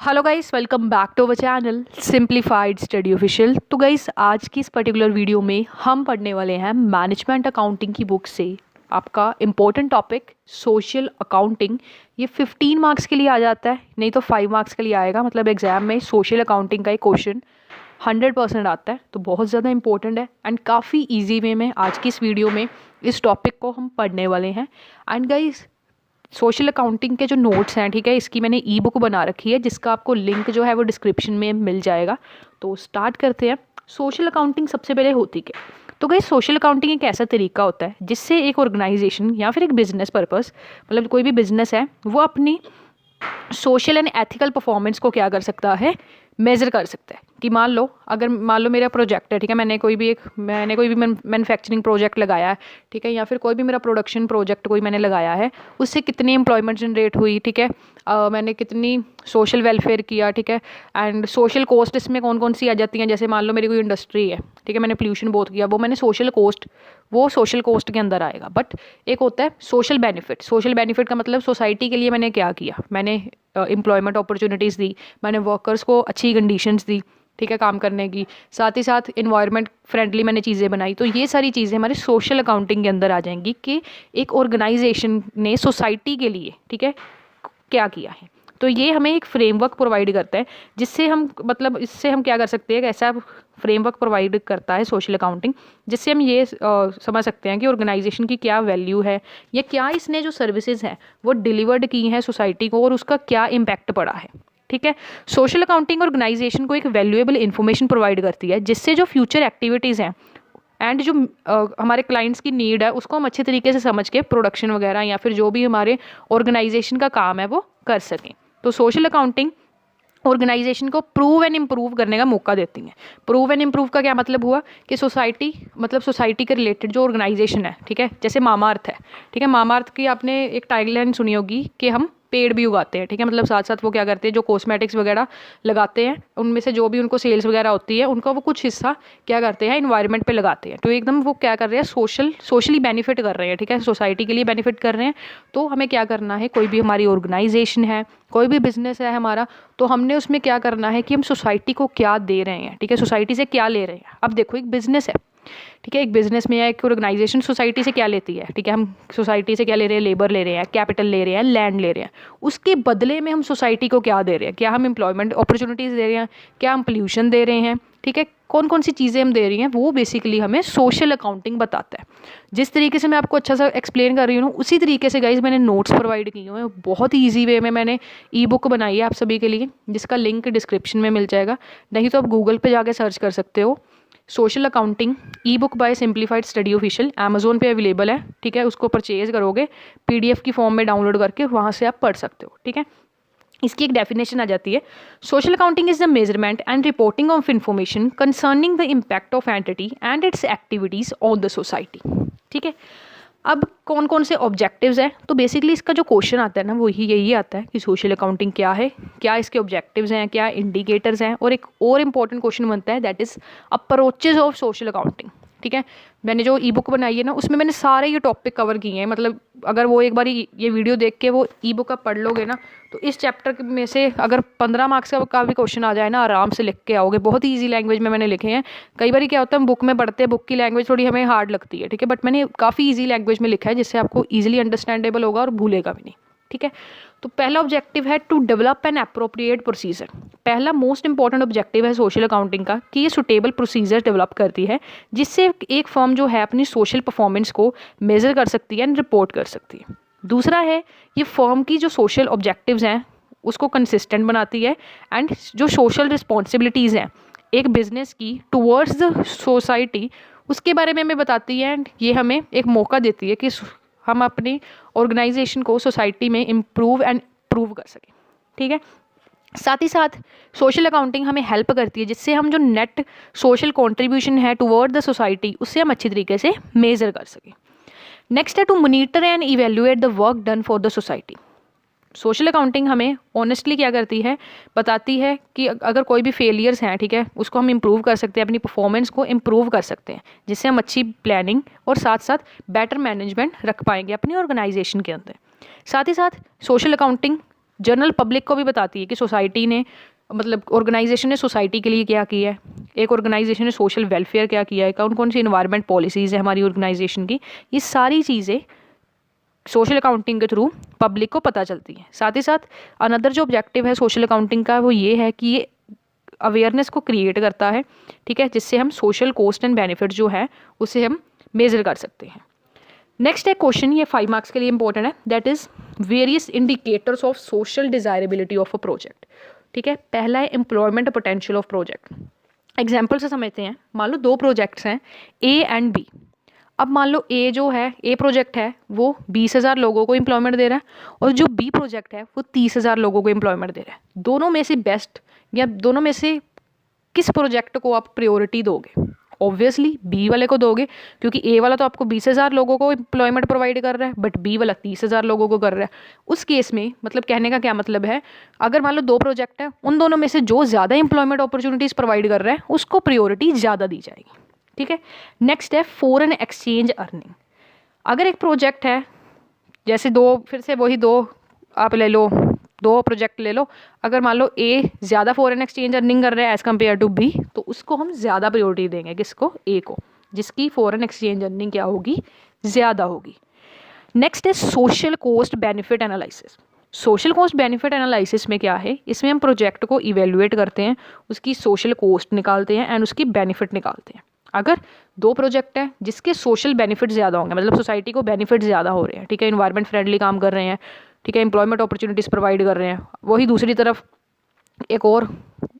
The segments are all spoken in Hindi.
Hello guys, welcome back to our channel simplified study official. तो गाइस, आज की इस पर्टिकुलर वीडियो में हम पढ़ने वाले हैं मैनेजमेंट अकाउंटिंग की बुक से आपका इम्पोर्टेंट टॉपिक सोशल अकाउंटिंग। ये 15 मार्क्स के लिए आ जाता है, नहीं तो 5 मार्क्स के लिए आएगा। मतलब एग्जाम में सोशल अकाउंटिंग का एक क्वेश्चन 100% आता है, तो बहुत ज़्यादा इंपॉर्टेंट है एंड काफ़ी ईजी वे में आज की इस वीडियो में इस टॉपिक को हम पढ़ने वाले हैं। एंड गाइस, सोशल अकाउंटिंग के जो नोट्स हैं, ठीक है, इसकी मैंने ई बुक बना रखी है जिसका आपको लिंक जो है वो डिस्क्रिप्शन में मिल जाएगा। तो स्टार्ट करते हैं। सोशल अकाउंटिंग सबसे पहले होती क्या? तो गाइस, सोशल अकाउंटिंग एक ऐसा तरीका होता है जिससे एक ऑर्गेनाइजेशन या फिर एक बिजनेस पर्पस, मतलब कोई भी बिजनेस है, वो अपनी सोशल एंड एथिकल परफॉर्मेंस को क्या कर सकता है, मेज़र कर सकता है। कि मान लो मेरा प्रोजेक्ट है, ठीक है, मैंने कोई भी मैन्युफैक्चरिंग प्रोजेक्ट लगाया है, ठीक है, या फिर कोई भी मेरा प्रोडक्शन प्रोजेक्ट कोई मैंने लगाया है, उससे कितनी एम्प्लॉयमेंट जनरेट हुई, ठीक है, मैंने कितनी सोशल वेलफेयर किया, ठीक है, एंड सोशल कॉस्ट इसमें कौन कौन सी आ जाती हैं। जैसे मान लो मेरी कोई इंडस्ट्री है, ठीक है, मैंने पोल्यूशन बहुत किया, वो मैंने सोशल कॉस्ट के अंदर आएगा। बट एक होता है सोशल बेनिफिट। सोशल बेनिफिट का मतलब सोसाइटी के लिए मैंने क्या किया, मैंने एम्प्लॉयमेंट अपॉर्चुनिटीज़ दी, मैंने वर्कर्स को अच्छी कंडीशंस दी, ठीक है, काम करने की, साथ ही साथ इन्वायरमेंट फ्रेंडली मैंने चीज़ें बनाई। तो ये सारी चीज़ें हमारे सोशल अकाउंटिंग के अंदर आ जाएंगी कि एक ऑर्गेनाइजेशन ने सोसाइटी के लिए, ठीक है, क्या किया है। तो ये हमें एक फ्रेमवर्क प्रोवाइड करता है जिससे हम इससे हम क्या कर सकते हैं, ऐसा फ्रेमवर्क प्रोवाइड करता है सोशल अकाउंटिंग, जिससे हम ये समझ सकते हैं कि ऑर्गेनाइजेशन की क्या वैल्यू है या क्या इसने जो सर्विसेज हैं वो डिलीवर्ड की हैं सोसाइटी को और उसका क्या इम्पैक्ट पड़ा है। ठीक है, सोशल अकाउंटिंग ऑर्गेनाइजेशन को एक वैल्यूएबल इन्फॉर्मेशन प्रोवाइड करती है जिससे जो फ्यूचर एक्टिविटीज़ हैं एंड जो हमारे क्लाइंट्स की नीड है उसको हम अच्छे तरीके से समझ के प्रोडक्शन वगैरह या फिर जो भी हमारे ऑर्गेनाइजेशन का काम है वो कर सकें। तो सोशल अकाउंटिंग ऑर्गेनाइजेशन को प्रूव एंड इम्प्रूव करने का मौका देती हैं। प्रूव एंड इम्प्रूव का क्या मतलब हुआ कि सोसाइटी के रिलेटेड जो ऑर्गेनाइजेशन है, ठीक है, जैसे मामा अर्थ है, ठीक है, मामा अर्थ की आपने एक टैगलाइन सुनी होगी कि हम पेड़ भी उगाते हैं, ठीक है, मतलब साथ साथ वो क्या करते हैं, जो कॉस्मेटिक्स वगैरह लगाते हैं उनमें से जो भी उनको सेल्स वगैरह होती है उनका वो कुछ हिस्सा क्या करते हैं, इन्वायरमेंट पे लगाते हैं। तो एकदम वो क्या कर रहे हैं, सोशली बेनिफिट कर रहे हैं, ठीक है, सोसाइटी के लिए बेनिफिट कर रहे हैं। तो हमें क्या करना है, कोई भी हमारी ऑर्गेनाइजेशन है, कोई भी बिजनेस है हमारा, तो हमने उसमें क्या करना है कि हम सोसाइटी को क्या दे रहे हैं, ठीक है, सोसाइटी से क्या ले रहे हैं। अब देखो, एक बिजनेस है, ठीक है, एक बिजनेस में या एक ऑर्गेनाइजेशन सोसाइटी से क्या लेती है, ठीक है, हम सोसाइटी से क्या ले रहे हैं, लेबर ले रहे हैं, कैपिटल ले रहे हैं, लैंड ले रहे हैं। उसके बदले में हम सोसाइटी को क्या दे रहे हैं, क्या हम एम्प्लॉयमेंट अपॉर्चुनिटीज़ दे रहे हैं, क्या हम पोल्यूशन दे रहे हैं, ठीक है, कौन कौन सी चीज़ें हम दे रही हैं, वो बेसिकली हमें सोशल अकाउंटिंग बताता है। जिस तरीके से मैं आपको अच्छा सा एक्सप्लेन कर रही हूँ उसी तरीके से गाइज मैंने नोट्स प्रोवाइड किए हुए हैं, बहुत ही ईजी वे में मैंने ई बुक बनाई है आप सभी के लिए, जिसका लिंक डिस्क्रिप्शन में मिल जाएगा, नहीं तो आप गूगल पे जाके सर्च कर सकते हो social accounting e book by simplified study official. Amazon पे अवेलेबल है, ठीक है, उसको परचेज करोगे पीडीएफ की फॉर्म में डाउनलोड करके, वहाँ से आप पढ़ सकते हो। ठीक है, इसकी एक डेफिनेशन आ जाती है, social accounting is the measurement and reporting of information concerning the impact of entity and it's activities on the society. ठीक है, अब कौन कौन से ऑब्जेक्टिव्स हैं, तो बेसिकली इसका जो क्वेश्चन आता है ना वो यही आता है कि सोशल अकाउंटिंग क्या है, क्या इसके ऑब्जेक्टिव्स हैं, क्या इंडिकेटर्स हैं, और एक और इम्पॉर्टेंट क्वेश्चन बनता है that is approaches of social accounting. ठीक है, मैंने जो ई बुक बनाई है ना उसमें मैंने सारे ये टॉपिक कवर किए हैं। मतलब अगर वो एक बार ये वीडियो देख के वो ई बुक आप पढ़ लोगे ना, तो इस चैप्टर में से अगर 15 मार्क्स का भी क्वेश्चन आ जाए ना, आराम से लिख के आओगे। बहुत ही ईजी लैंग्वेज में मैंने लिखे हैं। कई बार क्या होता है, हम बुक में पढ़ते हैं, बुक की लैंग्वेज थोड़ी हमें हार्ड लगती है, ठीक है, बट मैंने काफ़ी ईजी लैंग्वेज में लिखा है जिससे आपको ईजिली अंडरस्टैंडेबल होगा और भूलेगा भी नहीं। ठीक है, तो पहला ऑब्जेक्टिव है to develop an appropriate procedure. पहला मोस्ट इंपॉर्टेंट ऑब्जेक्टिव है सोशल अकाउंटिंग का कि ये सुटेबल प्रोसीजर डेवलप करती है जिससे एक फर्म जो है अपनी सोशल परफॉर्मेंस को मेजर कर सकती है एंड रिपोर्ट कर सकती है। दूसरा है, ये फर्म की जो सोशल ऑब्जेक्टिव्स हैं उसको कंसिस्टेंट बनाती है एंड जो सोशल रिस्पॉन्सिबिलिटीज़ हैं एक बिजनेस की टुवर्ड्स द सोसाइटी उसके बारे में हमें बताती है एंड ये हमें एक मौका देती है कि हम अपनी ऑर्गेनाइजेशन को सोसाइटी में इम्प्रूव एंड प्रूव कर सकें। ठीक है, साथ ही साथ सोशल अकाउंटिंग हमें हेल्प करती है जिससे हम जो नेट सोशल कंट्रीब्यूशन है टुवर्ड द सोसाइटी उससे हम अच्छी तरीके से मेजर कर सकें। नेक्स्ट है to monitor and evaluate the work done for the society. Social accounting हमें ऑनेस्टली क्या करती है, बताती है कि अगर कोई भी फेलियर्स हैं, ठीक है, उसको हम इम्प्रूव कर सकते हैं, अपनी परफॉर्मेंस को इम्प्रूव कर सकते हैं जिससे हम अच्छी प्लानिंग और साथ साथ बेटर मैनेजमेंट रख पाएंगे अपनी ऑर्गेनाइजेशन के अंदर। साथ ही साथ सोशल अकाउंटिंग जनरल पब्लिक को भी बताती है कि सोसाइटी ने मतलब ऑर्गेनाइजेशन ने सोसाइटी के लिए क्या किया है, एक ऑर्गेनाइजेशन ने सोशल वेलफेयर क्या किया है, कौन कौन सी इन्वायरमेंट पॉलिसीज़ है हमारी ऑर्गेनाइजेशन की। ये सारी चीज़ें सोशल अकाउंटिंग के थ्रू पब्लिक को पता चलती है। साथ ही साथ अनदर जो ऑब्जेक्टिव है सोशल अकाउंटिंग का वो ये है कि ये अवेयरनेस को क्रिएट करता है, ठीक है, जिससे हम सोशल कॉस्ट एंड बेनिफिट जो है उसे हम मेजर कर सकते हैं। नेक्स्ट है क्वेश्चन, ये 5 मार्क्स के लिए इंपॉर्टेंट है, that is various indicators of social desirability of a project. ठीक है, पहला है employment potential of project. Example से समझते हैं, मान लो 2 प्रोजेक्ट्स हैं ए एंड बी। अब मान लो ए जो है, ए प्रोजेक्ट है वो 20,000 लोगों को एम्प्लॉयमेंट दे रहा है और जो बी प्रोजेक्ट है वो 30,000 लोगों को एम्प्लॉयमेंट दे रहा है। दोनों में से बेस्ट या दोनों में से किस प्रोजेक्ट को आप प्रायोरिटी दोगे? ऑब्वियसली बी वाले को दोगे, क्योंकि ए वाला तो आपको 20,000 लोगों को एम्प्लॉयमेंट प्रोवाइड कर रहा है, बट बी वाला 30,000 लोगों को कर रहा है। उस केस में मतलब कहने का क्या मतलब है, अगर मान लो 2 प्रोजेक्ट है, उन दोनों में से जो ज़्यादा एम्प्लॉयमेंट अपॉर्चुनिटीज़ प्रोवाइड कर रहा है उसको प्रायोरिटी ज़्यादा दी जाएगी। ठीक है, नेक्स्ट है फॉरेन एक्सचेंज अर्निंग। अगर एक प्रोजेक्ट है, जैसे 2 फिर से वही 2 आप ले लो, 2 प्रोजेक्ट ले लो, अगर मान लो ए ज़्यादा फॉरेन एक्सचेंज अर्निंग कर रहा है एज़ कम्पेयर टू बी, तो उसको हम ज़्यादा प्रायोरिटी देंगे। किसको? ए को, जिसकी फॉरेन एक्सचेंज अर्निंग क्या होगी? ज़्यादा होगी। नेक्स्ट है social cost benefit analysis. Social cost benefit analysis में क्या है, इसमें हम प्रोजेक्ट को इवेल्युएट करते हैं, उसकी सोशल कॉस्ट निकालते हैं एंड उसकी बेनिफिट निकालते हैं। अगर 2 प्रोजेक्ट हैं जिसके सोशल बेनिफिट ज़्यादा होंगे, मतलब सोसाइटी को बेनिफिट ज़्यादा हो रहे हैं, ठीक है, इन्वायरमेंट फ्रेंडली काम कर रहे हैं, ठीक है, एम्प्लॉयमेंट अपॉर्चुनिटीज़ प्रोवाइड कर रहे हैं, वही दूसरी तरफ एक और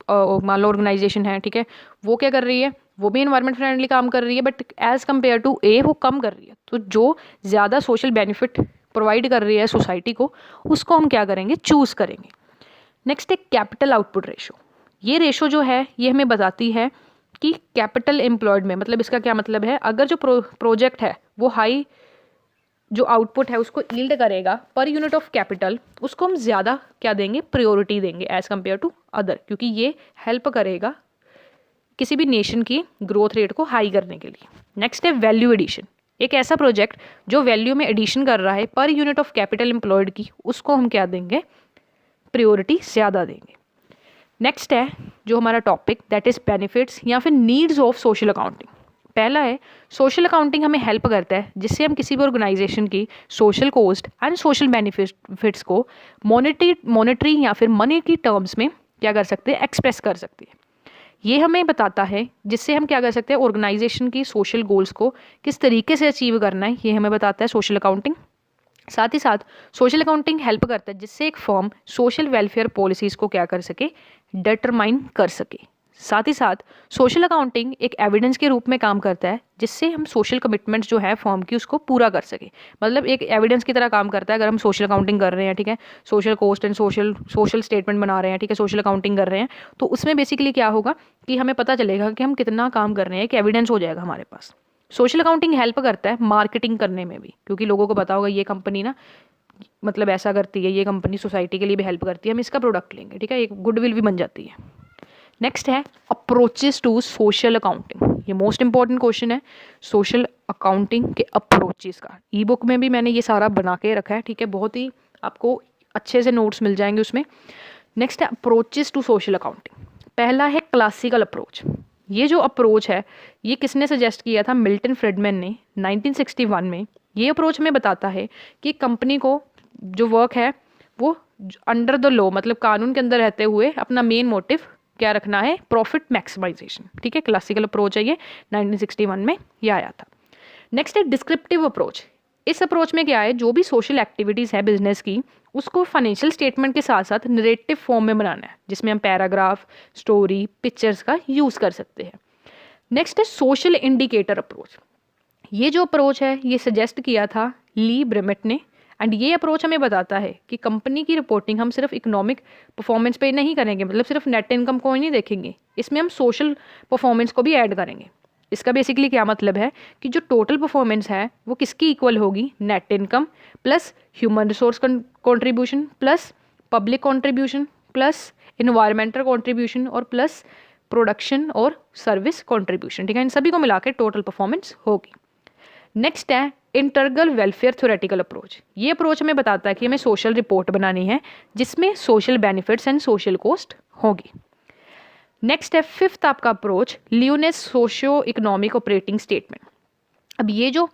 मान लो ऑर्गेनाइजेशन है, ठीक है, वो क्या कर रही है, वो भी इन्वायरमेंट फ्रेंडली काम कर रही है, बट एज़ कम्पेयर टू ए वो कम कर रही है। तो जो ज़्यादा सोशल बेनिफिट प्रोवाइड कर रही है सोसाइटी को, उसको हम क्या करेंगे? चूज़ करेंगे। नेक्स्ट है कैपिटल आउटपुट रेशो। ये रेशो जो है ये हमें बताती है कि कैपिटल एम्प्लॉयड में, मतलब इसका क्या मतलब है, अगर जो प्रोजेक्ट है वो हाई जो आउटपुट है उसको यील्ड करेगा पर यूनिट ऑफ कैपिटल, उसको हम ज़्यादा क्या देंगे? प्रायोरिटी देंगे एज़ कम्पेयर टू अदर, क्योंकि ये हेल्प करेगा किसी भी नेशन की ग्रोथ रेट को हाई करने के लिए। नेक्स्ट है वैल्यू एडिशन। एक ऐसा प्रोजेक्ट जो वैल्यू में एडिशन कर रहा है per unit of capital employed की, उसको हम क्या देंगे? प्रायोरिटी ज़्यादा देंगे। नेक्स्ट है जो हमारा टॉपिक, दैट इज़ बेनिफिट्स या फिर नीड्स ऑफ सोशल अकाउंटिंग। पहला है सोशल अकाउंटिंग हमें हेल्प करता है जिससे हम किसी भी ऑर्गेनाइजेशन की social cost and social benefits को मॉनेटरी या फिर मनी की टर्म्स में क्या कर सकते हैं? एक्सप्रेस कर सकते हैं। ये हमें बताता है जिससे हम क्या कर सकते हैं? ऑर्गेनाइजेशन की सोशल गोल्स को किस तरीके से अचीव करना है, ये हमें बताता है सोशल अकाउंटिंग। साथ ही साथ सोशल अकाउंटिंग हेल्प करता है जिससे एक फर्म सोशल वेलफेयर पॉलिसीज़ को क्या कर सके? डिटरमाइन कर सके। साथ ही साथ सोशल अकाउंटिंग एक एविडेंस के रूप में काम करता है जिससे हम सोशल कमिटमेंट्स जो है फर्म की उसको पूरा कर सके। मतलब एक एविडेंस की तरह काम करता है अगर हम सोशल अकाउंटिंग कर रहे हैं, ठीक है, social cost and social statement बना रहे हैं, ठीक है, सोशल अकाउंटिंग कर रहे हैं, तो उसमें बेसिकली क्या होगा कि हमें पता चलेगा कि हम कितना काम कर रहे हैं, एक एविडेंस हो जाएगा हमारे पास। सोशल अकाउंटिंग हेल्प करता है मार्केटिंग करने में भी, क्योंकि लोगों को पता होगा ये कंपनी ना मतलब ऐसा करती है, ये कंपनी सोसाइटी के लिए भी हेल्प करती है, हम इसका प्रोडक्ट लेंगे, ठीक है, एक गुडविल भी बन जाती है। नेक्स्ट है अप्रोचेस टू सोशल अकाउंटिंग। ये मोस्ट इंपॉर्टेंट क्वेश्चन है सोशल अकाउंटिंग के अप्रोचेस का। ई बुक में भी मैंने ये सारा बना के रखा है, ठीक है, बहुत ही आपको अच्छे से नोट्स मिल जाएंगे उसमें। नेक्स्ट है अप्रोचेस टू सोशल अकाउंटिंग। पहला है क्लासिकल अप्रोच। ये जो अप्रोच है ये किसने सजेस्ट किया था? मिल्टन फ्रीडमैन ने 1961 में। ये अप्रोच में बताता है कि कंपनी को जो वर्क है वो अंडर द लॉ, मतलब कानून के अंदर रहते हुए अपना मेन मोटिव क्या रखना है? Profit maximisation. ठीक है, क्लासिकल अप्रोच है ये, 1961 में ये आया था। नेक्स्ट है डिस्क्रिप्टिव अप्रोच। इस अप्रोच में क्या है, जो भी सोशल एक्टिविटीज़ है बिजनेस की उसको फाइनेंशियल स्टेटमेंट के साथ साथ नरेटिव फॉर्म में बनाना है, जिसमें हम पैराग्राफ, स्टोरी, पिक्चर्स का यूज़ कर सकते हैं। नेक्स्ट है सोशल इंडिकेटर अप्रोच। ये जो अप्रोच है ये सजेस्ट किया था ली ब्रेमेट ने, एंड ये अप्रोच हमें बताता है कि कंपनी की रिपोर्टिंग हम सिर्फ इकोनॉमिक परफॉर्मेंस पे नहीं करेंगे, मतलब सिर्फ नेट इनकम को ही नहीं देखेंगे, इसमें हम सोशल परफॉर्मेंस को भी ऐड करेंगे। इसका बेसिकली क्या मतलब है कि जो टोटल परफॉर्मेंस है वो किसकी इक्वल होगी? Net income plus human resource contribution plus public contribution plus environmental contribution और प्लस प्रोडक्शन और सर्विस कंट्रीब्यूशन। ठीक है, इन सभी को मिला के टोटल परफॉर्मेंस होगी। नेक्स्ट है इंटरगल वेलफेयर थ्योरेटिकल अप्रोच। ये अप्रोच हमें बताता है कि हमें सोशल रिपोर्ट बनानी है जिसमें social benefits and social cost होगी। नेक्स्ट है फिफ्थ आपका approach लियोनेस socio economic operating statement. अब ये जो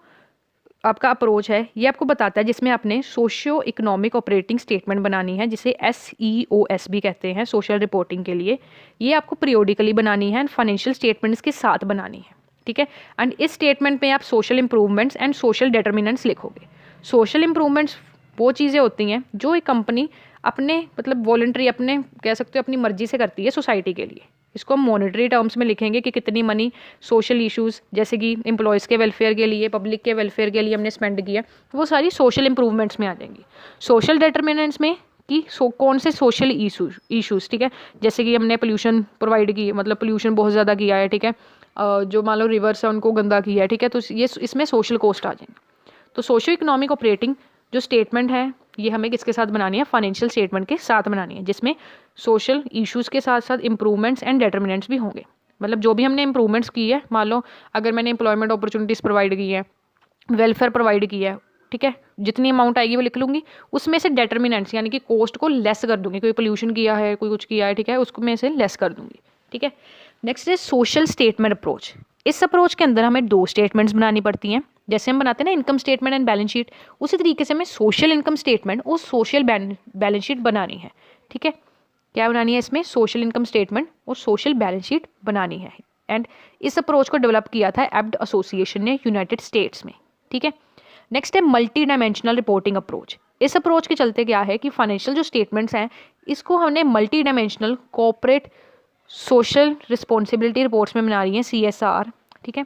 आपका अप्रोच है ये आपको बताता है जिसमें आपने सोशियो इकोनॉमिक ऑपरेटिंग स्टेटमेंट बनानी है, जिसे SEOS भी कहते हैं सोशल रिपोर्टिंग के लिए। ये आपको पीरियोडिकली बनानी है एंड फाइनेंशियल स्टेटमेंट्स के साथ बनानी है, ठीक है। एंड इस स्टेटमेंट में आप social improvements and social determinants लिखोगे। सोशल इंप्रूवमेंट्स वो चीज़ें होती हैं जो एक कंपनी अपने मतलब वॉलंटरी अपने कह सकते हो अपनी मर्जी से करती है सोसाइटी के लिए। इसको हम मॉनेटरी टर्म्स में लिखेंगे कि कितनी मनी सोशल इश्यूज़ जैसे कि एम्प्लॉयज़ के वेलफेयर के लिए, पब्लिक के वेलफेयर के लिए हमने स्पेंड किया, वो सारी सोशल इंप्रूवमेंट्स में आ जाएंगी। सोशल डिटर्मिनेंट्स में कि कौन से सोशल इशूज़, ठीक है, जैसे कि हमने पोल्यूशन प्रोवाइड की, मतलब पोल्यूशन बहुत ज़्यादा किया है, ठीक है, जो मान लो रिवर्स है उनको गंदा किया है, ठीक है, तो ये इसमें सोशल कॉस्ट आ जाएंगे। तो सोशो इकोनॉमिक ऑपरेटिंग जो स्टेटमेंट है ये हमें किसके साथ बनानी है, फाइनेंशियल स्टेटमेंट के साथ बनानी है, जिसमें सोशल इश्यूज़ के साथ साथ इंप्रूवमेंट्स एंड डिटर्मिनेंट्स भी होंगे। मतलब जो भी हमने इंप्रूवमेंट्स की है, मान लो अगर मैंने एम्प्लॉयमेंट अपॉर्चुनिटीज़ प्रोवाइड की है, वेलफेयर प्रोवाइड किया है, ठीक है, जितनी अमाउंट आएगी वो लिख लूँगी। उसमें से डिटर्मिनेंट्स यानी कि कॉस्ट को लेस कर दूँगी। कोई पोल्यूशन किया है, कोई कुछ किया है, ठीक है, उसको में से लेस कर दूँगी, ठीक है। नेक्स्ट है सोशल स्टेटमेंट अप्रोच। इस अप्रोच के अंदर हमें 2 स्टेटमेंट्स बनानी पड़ती हैं। जैसे हम बनाते हैं ना income statement and balance sheet, उसी तरीके से हमें सोशल इनकम स्टेटमेंट और सोशल बैलेंस शीट बनानी है, ठीक है। क्या बनानी है इसमें, सोशल इनकम स्टेटमेंट और सोशल बैलेंस शीट बनानी है। एंड इस अप्रोच को डेवलप किया था एब्ड एसोसिएशन ने यूनाइटेड स्टेट्स में, ठीक है। नेक्स्ट है मल्टी डायमेंशनल रिपोर्टिंग अप्रोच। इस अप्रोच के चलते क्या है कि फाइनेंशियल जो स्टेटमेंट्स हैं इसको हमने multi dimensional corporate social responsibility reports में बना रही हैं, CSR, ठीक है।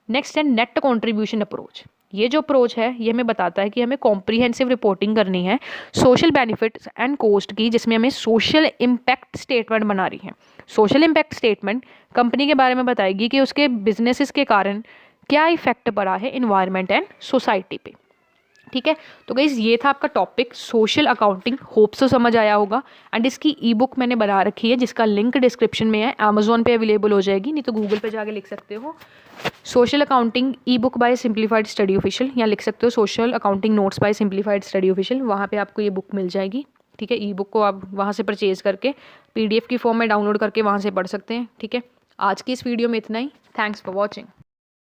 नेक्स्ट है नेट कंट्रीब्यूशन अप्रोच। ये जो अप्रोच है ये हमें बताता है कि हमें कॉम्प्रिहेंसिव रिपोर्टिंग करनी है सोशल बेनिफिट्स एंड कॉस्ट की, जिसमें हमें सोशल इम्पैक्ट स्टेटमेंट बना रही है। सोशल इम्पैक्ट स्टेटमेंट कंपनी के बारे में बताएगी कि उसके बिजनेसेस के कारण क्या इफेक्ट पड़ा है इन्वायरमेंट एंड सोसाइटी पे, ठीक है। तो गाइस ये था आपका topic social accounting, hope so समझ आया होगा। एंड इसकी ई बुक मैंने बना रखी है जिसका लिंक डिस्क्रिप्शन में है, अमेजोन पे अवेलेबल हो जाएगी, नहीं तो गूगल पे जाके लिख सकते हो social accounting e book by simplified study official, या लिख सकते हो social accounting notes by simplified study official. वहाँ पे आपको ये बुक मिल जाएगी, ठीक है। ई बुक को आप वहाँ से परचेज करके PDF की फॉर्म में डाउनलोड करके वहाँ से पढ़ सकते हैं, ठीक है। आज की इस वीडियो में इतना ही। Thanks for watching.